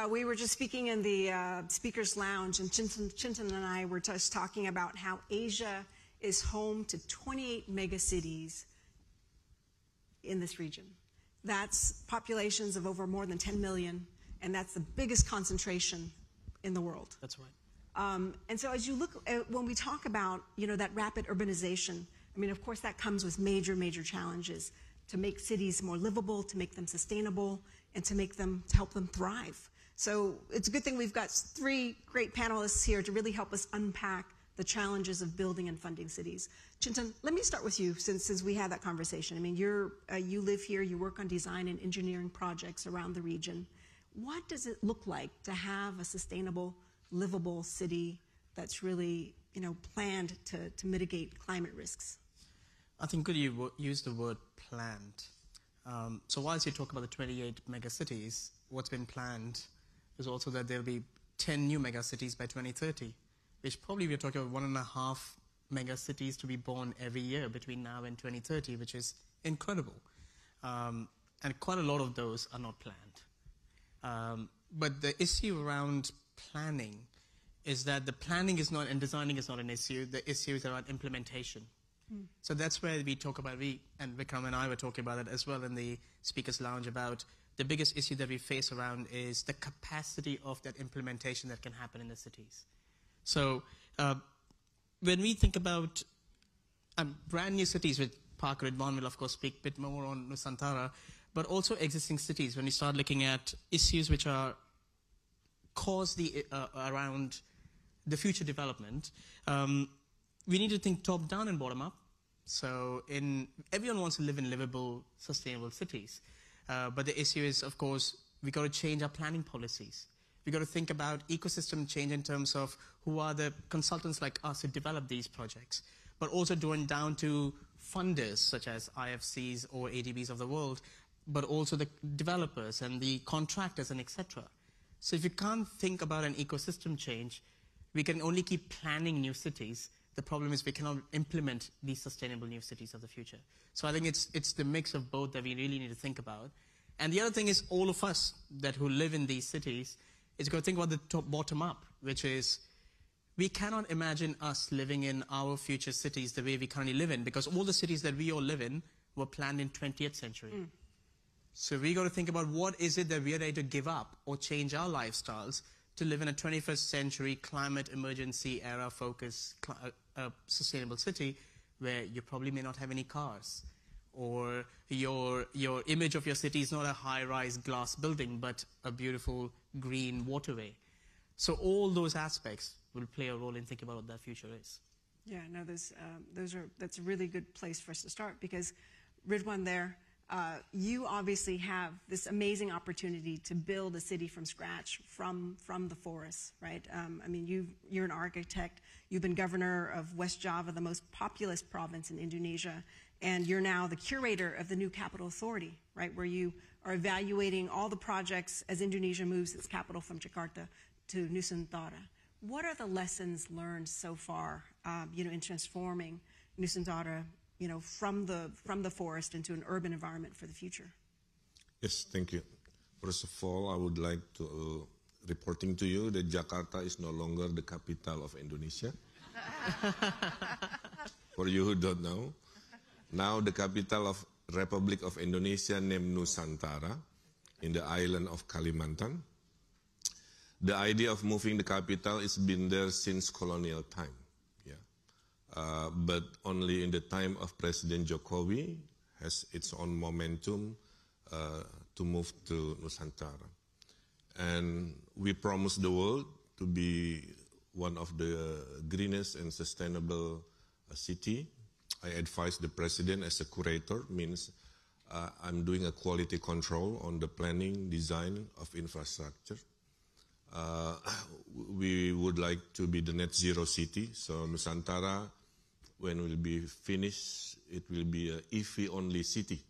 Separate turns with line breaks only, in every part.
We were just speaking in the speaker's lounge, and Chintan and I were just talking about how Asia is home to 28 megacities in this region. That's populations of over more than 10 million, and that's the biggest concentration in the world.
That's right.
And so as you look at, when we talk about, that rapid urbanization, I mean, of course, that comes with major, major challenges to make cities more livable, to make them sustainable, and to help them thrive. So it's a good thing we've got 3 great panelists here to really help us unpack the challenges of building and funding cities. Chintan, let me start with you since we had that conversation. I mean, you live here, you work on design and engineering projects around the region. What does it look like to have a sustainable, livable city that's really, planned to mitigate climate risks?
I think good you use the word planned. So whilst you talk about the 28 megacities, what's been planned is also that there'll be 10 new megacities by 2030, which probably we're talking about 1.5 megacities to be born every year between now and 2030, which is incredible. And quite a lot of those are not planned. But the issue around planning is that the planning is not, and designing is not an issue. The issue is around implementation. So that's where we talk about, and Vikram and I were talking about it as well in the Speaker's Lounge, about the biggest issue that we face around is the capacity of that implementation that can happen in the cities. So when we think about brand new cities, with Park Ridwan will of course speak a bit more on Nusantara, but also existing cities, when we start looking at issues which are caused around the future development, we need to think top down and bottom up. So everyone wants to live in livable, sustainable cities. But the issue is, of course, we got to change our planning policies. We got to think about ecosystem change in terms of who are the consultants like us who develop these projects, but also going down to funders such as IFCs or ADBs of the world, but also the developers and the contractors and etc. So if you can't think about an ecosystem change, we can only keep planning new cities. The problem is we cannot implement these sustainable new cities of the future. So I think it's the mix of both that we really need to think about. And the other thing is all of us who live in these cities is going to think about the top bottom up, which is we cannot imagine us living in our future cities the way we currently live in, because all the cities that we all live in were planned in 20th century. So we got to think about what is it that we are ready to give up or change our lifestyles to live in a 21st century climate emergency era focused sustainable city where you probably may not have any cars, or your image of your city is not a high-rise glass building but a beautiful green waterway. So all those aspects will play a role in thinking about what that future is.
Yeah, no, that's a really good place for us to start, because Ridwan you obviously have this amazing opportunity to build a city from scratch, from the forest, right? I mean, you're an architect. You've been governor of West Java, the most populous province in Indonesia, and you're now the curator of the new capital authority, right, where you are evaluating all the projects as Indonesia moves its capital from Jakarta to Nusantara. What are the lessons learned so far, in transforming Nusantara, from the forest into an urban environment for the future?
Yes, thank you. First of all, I would like to reporting to you that Jakarta is no longer the capital of Indonesia. For you who don't know, now the capital of Republic of Indonesia named Nusantara in the island of Kalimantan. The idea of moving the capital has been there since colonial time. But only in the time of President Jokowi has its own momentum to move to Nusantara. And we promise the world to be one of the greenest and sustainable city. I advise the president as a curator, means I'm doing a quality control on the planning, design of infrastructure. We would like to be the net zero city, so Nusantara, when it will be finished, it will be an EV-only city.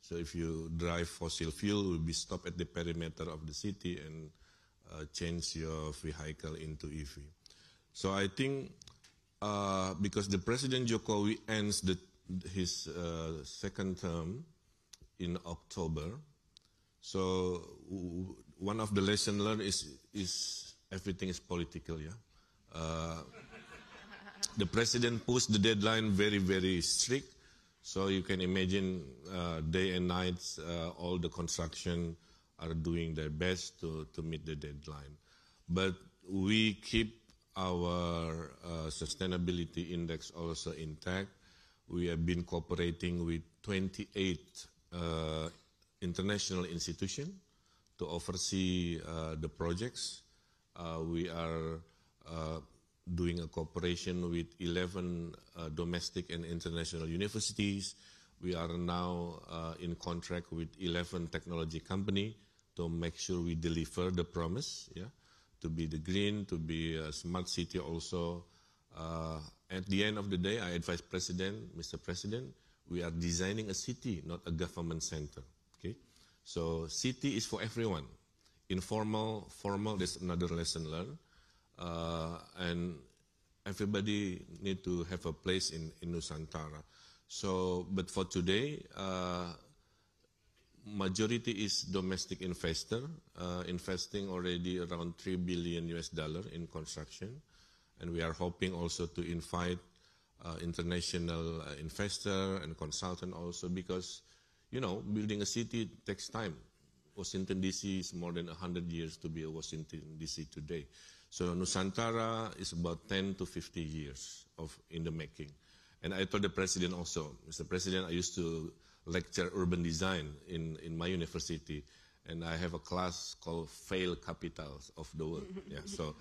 So if you drive fossil fuel, will be stopped at the perimeter of the city and change your vehicle into EV. So I think because the President Jokowi ends his second term in October, so one of the lessons learned is everything is political, yeah. The president pushed the deadline very, very strict. So you can imagine day and night, all the construction are doing their best to meet the deadline. But we keep our sustainability index also intact. We have been cooperating with 28 international institutions to oversee the projects. We are doing a cooperation with 11 domestic and international universities. We are now in contract with 11 technology companies to make sure we deliver the promise, yeah, to be the green, to be a smart city also. At the end of the day, I advise President, Mr. President, we are designing a city, not a government center, okay? So city is for everyone. Informal, formal, there's another lesson learned. And everybody need to have a place in Nusantara. So, but for today, majority is domestic investor, investing already around $3 billion in construction. And we are hoping also to invite international investor and consultant also, because, you know, building a city takes time. Washington, D.C. is more than 100 years to be a Washington, D.C. today. So Nusantara is about 10 to 50 years in the making. And I told the president also, Mr. President, I used to lecture urban design in my university, and I have a class called Fail Capitals of the World. Yeah, so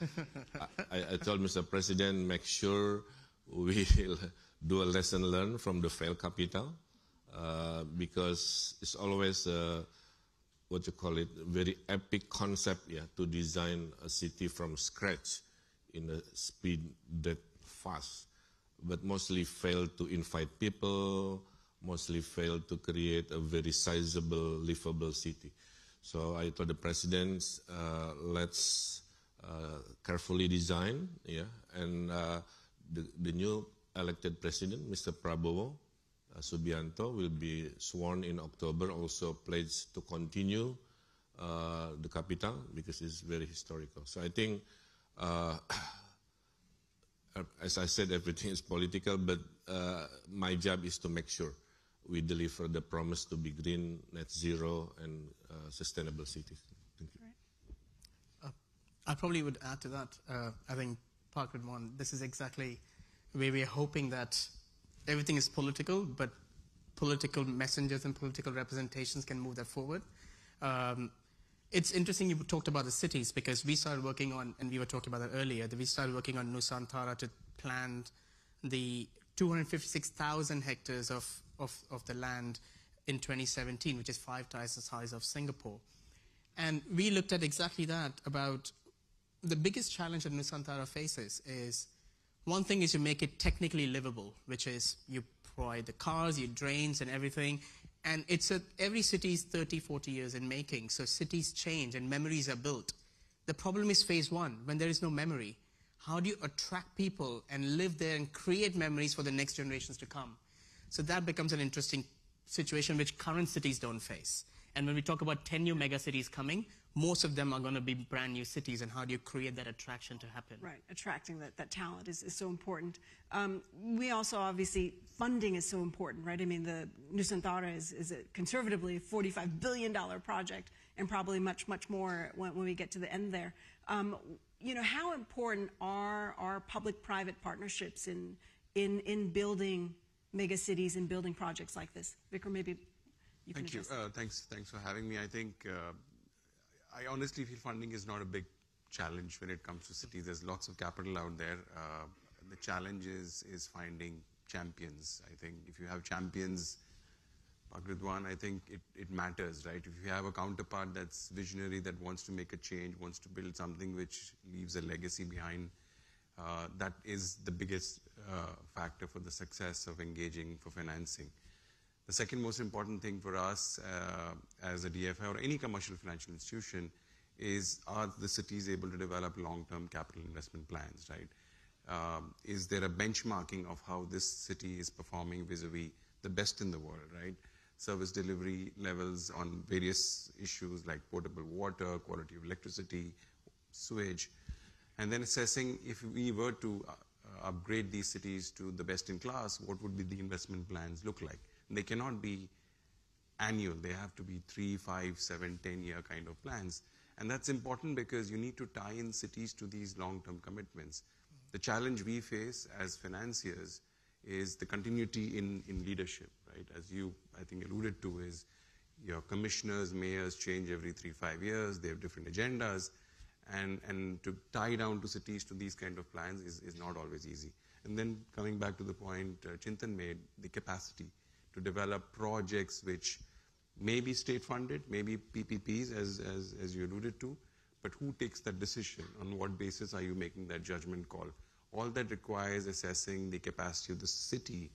I told Mr. President, make sure we do a lesson learned from the Fail Capital, because it's always what you call it, very epic concept, yeah, to design a city from scratch in a speed that fast, but mostly fail to invite people, mostly fail to create a very sizable, livable city. So I told the president, let's carefully design, yeah, and the new elected president, Mr. Prabowo Subianto, will be sworn in October, also pledged to continue the capital because it's very historical. So I think, as I said, everything is political, but my job is to make sure we deliver the promise to be green, net zero, and sustainable cities. Thank you.
Right. I probably would add to that. I think, Park Ridwan, this is exactly where we are hoping that everything is political, but political messengers and political representations can move that forward. It's interesting you talked about the cities, because we started working on, and we were talking about that earlier, that we started working on Nusantara to plan the 256,000 hectares of the land in 2017, which is 5 times the size of Singapore. And we looked at exactly that, about the biggest challenge that Nusantara faces is, one thing is you make it technically livable, which is you provide the cars, your drains and everything. And every city is 30, 40 years in making. So cities change and memories are built. The problem is phase one, when there is no memory. How do you attract people and live there and create memories for the next generations to come? So that becomes an interesting situation which current cities don't face. And when we talk about 10 new megacities coming, most of them are going to be brand new cities, and how do you create that attraction to happen?
Right, attracting that talent is so important. We also, obviously, funding is so important, right? I mean, the Nusantara is conservatively a $45 billion project, and probably much, much more when we get to the end there. You know, how important are public-private partnerships in building megacities and building projects like this? Vikram, maybe you can address that.
Thanks for having me. I think I honestly feel funding is not a big challenge when it comes to cities. There's lots of capital out there. The challenge is finding champions. I think if you have champions, Ridwan, I think it matters, right? If you have a counterpart that's visionary, that wants to make a change, wants to build something which leaves a legacy behind, that is the biggest factor for the success of engaging for financing. The second most important thing for us as a DFI or any commercial financial institution is, are the cities able to develop long-term capital investment plans, right? Is there a benchmarking of how this city is performing vis-a-vis the best in the world, right? service delivery levels on various issues like potable water, quality of electricity, sewage, and then assessing if we were to upgrade these cities to the best in class, what would be the investment plans look like? And they cannot be annual. They have to be 3, 5, 7, 10-year kind of plans. And that's important because you need to tie in cities to these long-term commitments. The challenge we face as financiers is the continuity in leadership, right? As you, I think, alluded to, is your commissioners, mayors change every 3, 5 years. They have different agendas. And to tie down to cities to these kind of plans is not always easy. And then coming back to the point Chintan made, the capacity to develop projects which may be state-funded, maybe PPPs, as you alluded to, but who takes that decision? On what basis are you making that judgment call? All that requires assessing the capacity of the city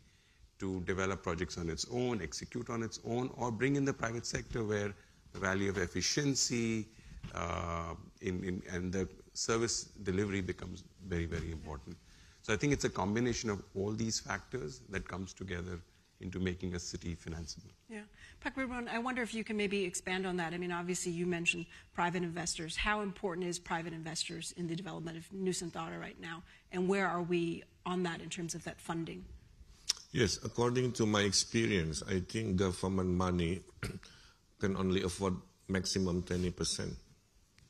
to develop projects on its own, execute on its own, or bring in the private sector where the value of efficiency and the service delivery becomes very, very important. So I think it's a combination of all these factors that comes together into making a city financeable.
Yeah. Ridwan, I wonder if you can maybe expand on that. I mean, obviously you mentioned private investors. How important is private investors in the development of Nusantara right now? And where are we on that in terms of that funding?
Yes, according to my experience, I think government money can only afford maximum 20%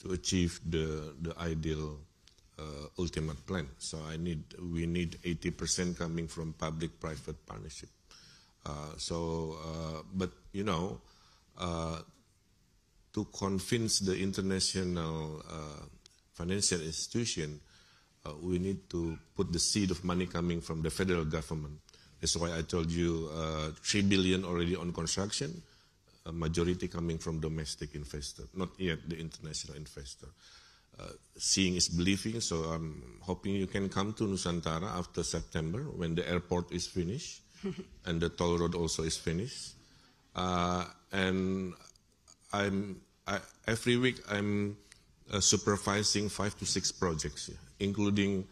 to achieve the ideal ultimate plan. So we need 80% coming from public-private partnership. But you know, to convince the international financial institution, we need to put the seed of money coming from the federal government. That's why I told you 3 billion already on construction, a majority coming from domestic investor, not yet the international investor. Seeing is believing, so I'm hoping you can come to Nusantara after September when the airport is finished and the toll road also is finished. And every week I'm supervising 5 to 6 projects, including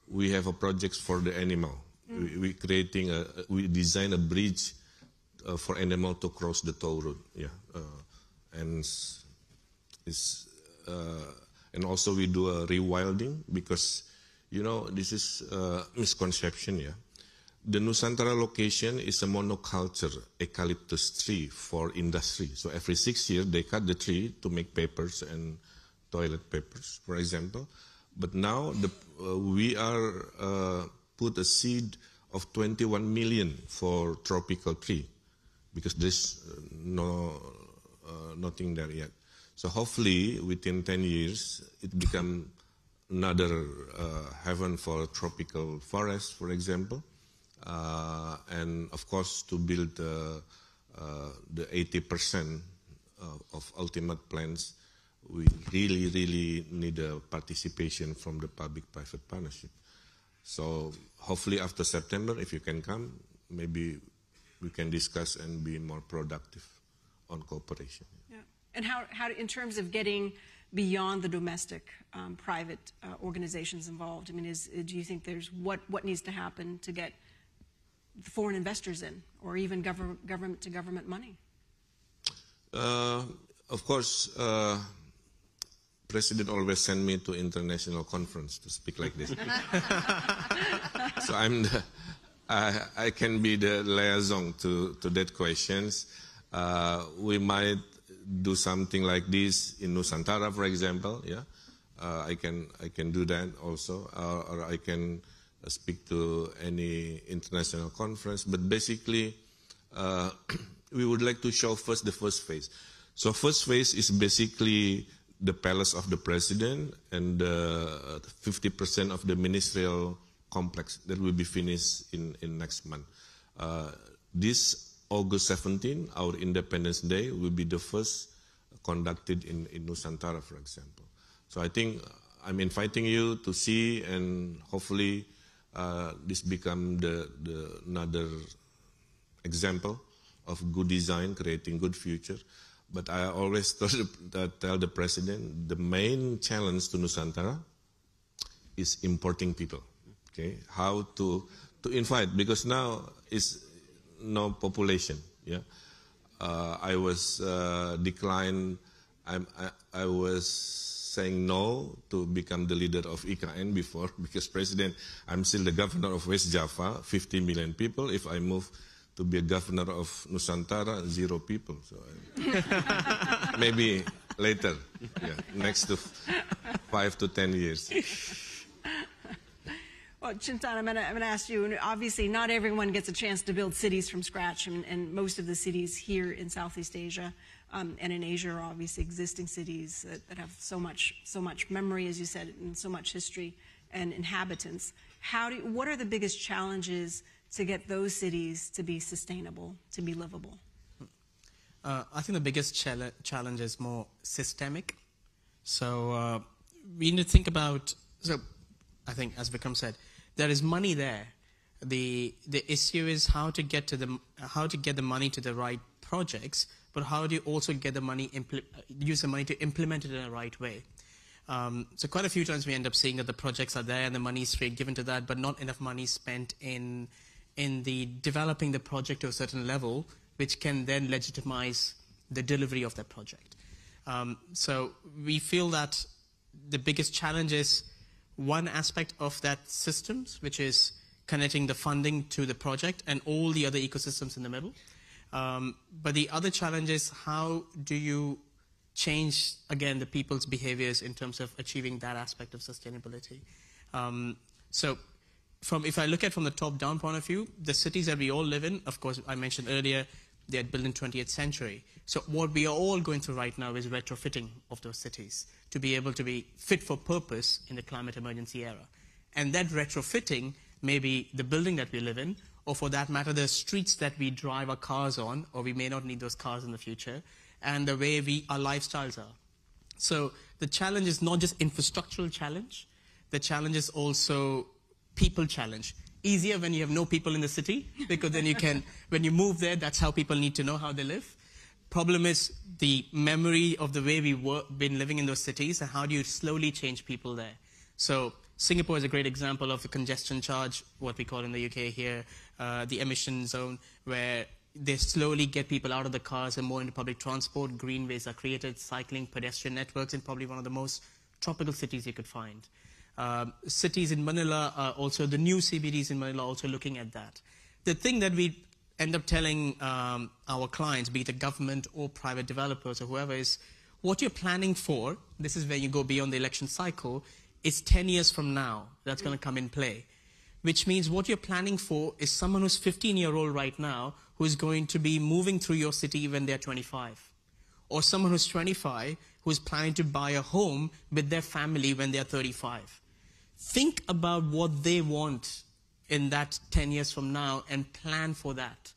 we have a project for the animal. We design a bridge for animal to cross the toll road. Yeah, and also we do a rewilding because, you know, this is a misconception. Yeah, the Nusantara location is a monoculture eucalyptus tree for industry. So every 6 years they cut the tree to make papers and toilet papers, for example. But now we are put a seed of 21 million for tropical tree because there's nothing there yet. So hopefully within 10 years it become another heaven for tropical forest, for example. And of course to build the 80% of ultimate plans, we really need a participation from the public-private partnership. So hopefully after September, if you can come, maybe we can discuss and be more productive on cooperation.
Yeah. And how in terms of getting beyond the domestic private organizations involved, I mean, do you think there's what needs to happen to get foreign investors in, or even government to government money?
Of course, President always send me to international conference to speak like this. So I can be the liaison to that questions. We might do something like this in Nusantara, for example. Yeah, I can do that also, or I can speak to any international conference. But basically, we would like to show first the first phase. So first phase is basically the palace of the president and 50% of the ministerial complex that will be finished in next month. This August 17, our Independence Day, will be the first conducted in Nusantara, for example. So I think I'm inviting you to see, and hopefully this become another example of good design, creating good future. But I always tell the president, the main challenge to Nusantara is importing people. Okay, how to invite, because now is no population. Yeah, I was declined. I was saying no to become the leader of IKN before, because President, I'm still the governor of West Java, 50 million people. If I move to be a governor of Nusantara, 0 people. So maybe later, yeah, next to 5 to 10 years.
Well, Chintan, I'm going to ask you, and obviously not everyone gets a chance to build cities from scratch, and most of the cities here in Southeast Asia and in Asia are obviously existing cities that have so much memory, as you said, and so much history and inhabitants. What are the biggest challenges to get those cities to be sustainable, to be livable?
I think the biggest challenge is more systemic. So we need to think about, so I think, as Vikram said, there is money there. The issue is how to get the money to the right projects, but how do you also get the money, use the money to implement it in the right way? So quite a few times we end up seeing that the projects are there and the money is straight given to that, but not enough money spent in the developing the project to a certain level, which can then legitimize the delivery of that project. So we feel that the biggest challenge is one aspect of that systems, which is connecting the funding to the project and all the other ecosystems in the middle. But the other challenge is how do you change, again, the people's behaviors in terms of achieving that aspect of sustainability. So if I look at from the top-down point of view, the cities that we all live in, of course, I mentioned earlier, they are built in 20th century. So what we are all going through right now is retrofitting of those cities to be able to be fit for purpose in the climate emergency era. And that retrofitting may be the building that we live in, or for that matter, the streets that we drive our cars on, or we may not need those cars in the future, and the way our lifestyles are. So the challenge is not just infrastructural challenge, the challenge is also people challenge. Easier when you have no people in the city, because then you can, when you move there, that's how people need to know how they live. Problem is the memory of the way we've been living in those cities, and how do you slowly change people there. So Singapore is a great example of a congestion charge, what we call in the UK here, the emission zone, where they slowly get people out of the cars and more into public transport. Greenways are created, cycling, pedestrian networks, and probably one of the most tropical cities you could find. Cities in Manila are also, the new CBDs in Manila are also looking at that. The thing that we end up telling our clients, be it a government or private developers or whoever, is what you're planning for, this is where you go beyond the election cycle, is 10 years from now that's going to come in play. Which means what you're planning for is someone who's 15-year-old right now who is going to be moving through your city when they're 25. Or someone who's 25 who's planning to buy a home with their family when they're 35. Think about what they want in that 10 years from now and plan for that.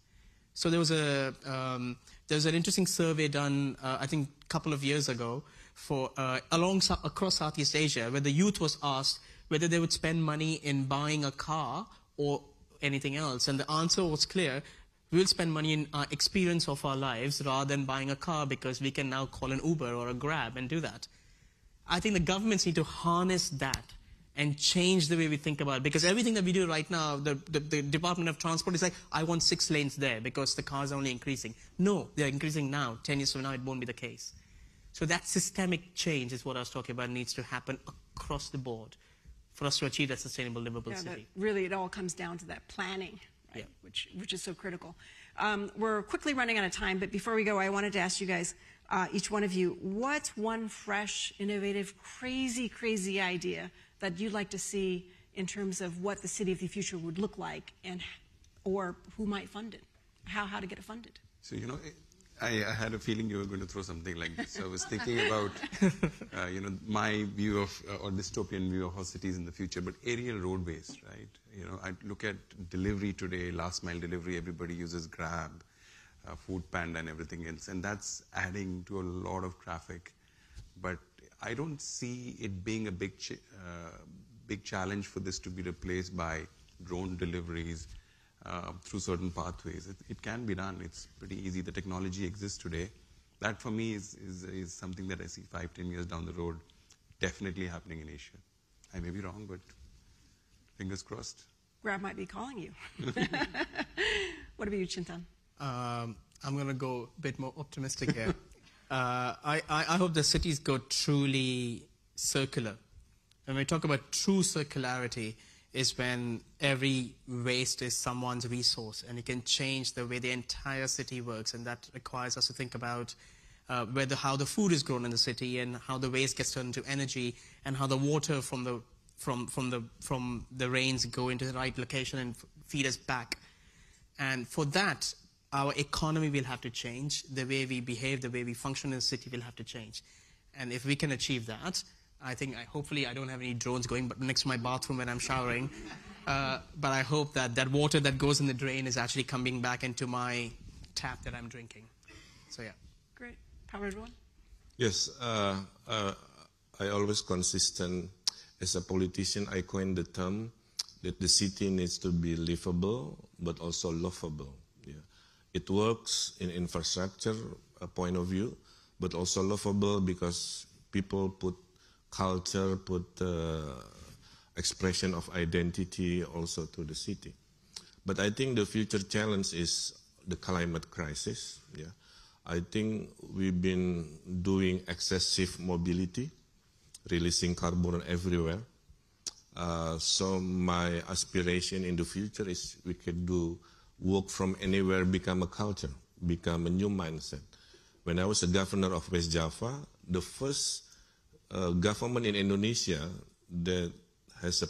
So there was an interesting survey done, I think, a couple of years ago for across Southeast Asia, where the youth was asked whether they would spend money in buying a car or anything else. And the answer was clear. We'll spend money in our experience of our lives rather than buying a car, because we can now call an Uber or a Grab and do that. I think the governments need to harness that and change the way we think about it. Because everything that we do right now, the Department of Transport is like, I want 6 lanes there because the cars are only increasing. No, they're increasing now. 10 years from now, it won't be the case. So that systemic change is what I was talking about, needs to happen across the board for us to achieve that sustainable, livable city.
Really, it all comes down to that planning, right?
Yeah.
Which is so critical. We're quickly running out of time, but before we go, I wanted to ask you guys, each one of you, what's one fresh, innovative, crazy idea that you'd like to see in terms of what the city of the future would look like, and or who might fund it, how to get it funded?
So, you know, I had a feeling you were going to throw something like this. So I was thinking about, you know, my view of, or dystopian view of how cities in the future, but aerial roadways, right? You know, I look at delivery today, last mile delivery, everybody uses Grab, Food Panda and everything else, and that's adding to a lot of traffic. But I don't see it being a big challenge for this to be replaced by drone deliveries through certain pathways. It can be done. It's pretty easy. The technology exists today. That for me is something that I see 5-10 years down the road definitely happening in Asia. I may be wrong, but fingers crossed.
Grab might be calling you. What about you, Chintan?
I'm going to go a bit more optimistic here. I hope the cities go truly circular. When we talk about true circularity, is when every waste is someone's resource, and it can change the way the entire city works, and that requires us to think about how the food is grown in the city, and how the waste gets turned into energy, and how the water from the rains go into the right location and feed us back. And for that, our economy will have to change. The way we behave, the way we function in the city will have to change. And if we can achieve that, hopefully I don't have any drones going next to my bathroom when I'm showering, but I hope that water that goes in the drain is actually coming back into my tap that I'm drinking. So yeah.
Great. Ridwan?
Yes, I always consistent. As a politician, I coined the term that the city needs to be livable, but also lovable. Yeah. It works in infrastructure point of view, but also lovable because people put culture, put expression of identity also to the city. But I think the future challenge is the climate crisis. Yeah. I think we've been doing excessive mobility, releasing carbon everywhere. So my aspiration in the future is we could do work from anywhere, become a culture, become a new mindset. When I was a governor of West Java, the first government in Indonesia that has a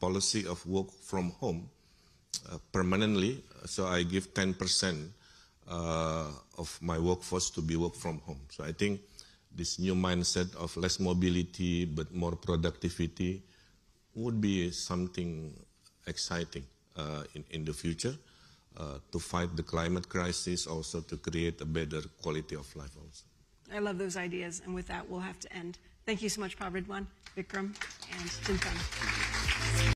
policy of work from home permanently, so I give 10% of my workforce to be work from home. So I think this new mindset of less mobility but more productivity would be something exciting in the future to fight the climate crisis, also to create a better quality of life also.
I love those ideas, and with that we'll have to end. Thank you so much, Ridwan, Vikram, and Chintan.